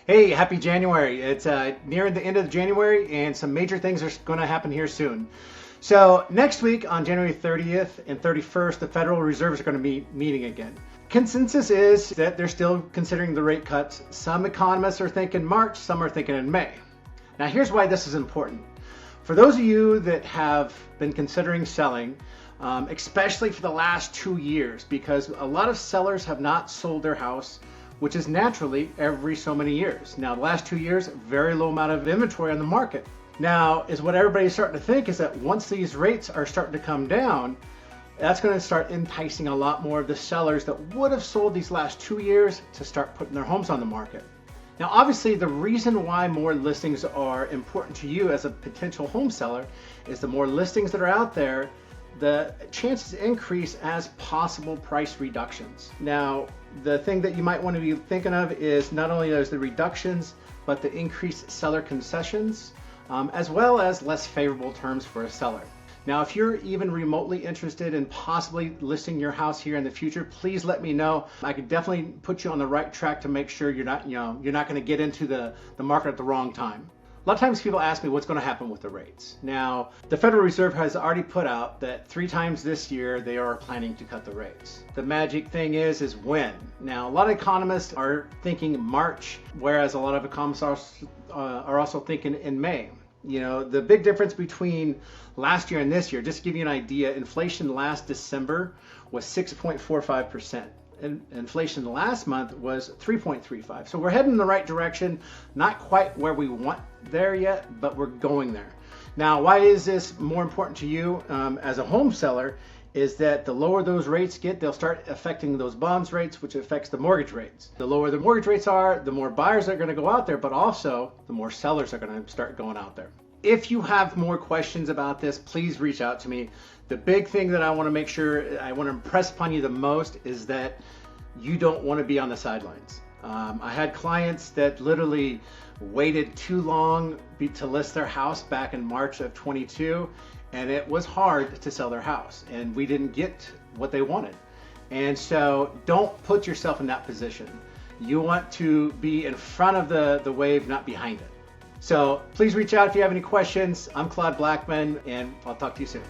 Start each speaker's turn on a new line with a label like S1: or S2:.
S1: Hey, happy January. It's nearing the end of January, and some major things are going to happen here soon. So, next week on January 30th and 31st, the Federal Reserve are going to be meeting again. Consensus is that they're still considering the rate cuts. Some economists are thinking March, some are thinking in May. Now, here's why this is important. For those of you that have been considering selling, especially for the last 2 years, because a lot of sellers have not sold their house, which is naturally every so many years. Now, the last 2 years, very low amount of inventory on the market. Now, is what everybody's starting to think is that once these rates are starting to come down, that's going to start enticing a lot more of the sellers that would have sold these last 2 years to start putting their homes on the market. Now, obviously, the reason why more listings are important to you as a potential home seller is the more listings that are out there, the chances increase as possible price reductions. Now, the thing that you might want to be thinking of is not only there's the reductions, but the increased seller concessions, as well as less favorable terms for a seller. Now, if you're even remotely interested in possibly listing your house here in the future, please let me know. I could definitely put you on the right track to make sure you're not going to get into the market at the wrong time. A lot of times people ask me what's going to happen with the rates. Now, the Federal Reserve has already put out that 3 times this year they are planning to cut the rates. The magic thing is when. Now, a lot of economists are thinking March, whereas a lot of economists are also thinking in May. You know, the big difference between last year and this year, just to give you an idea, inflation last December was 6.45%. Inflation last month was 3.35. So we're heading in the right direction, not quite where we want there yet, but we're going there. Now, why is this more important to you as a home seller? Is that the lower those rates get, they'll start affecting those bonds rates, which affects the mortgage rates. The lower the mortgage rates are, the more buyers are going to go out there, but also the more sellers are going to start going out there. If you have more questions about this, please reach out to me. The big thing that I want to make sure, I want to impress upon you the most is that you don't want to be on the sidelines. I had clients that literally waited too long to list their house back in March of 22, and it was hard to sell their house, and we didn't get what they wanted. And so don't put yourself in that position. You want to be in front of the wave, not behind it. So please reach out if you have any questions. I'm Claude Blackman, and I'll talk to you soon.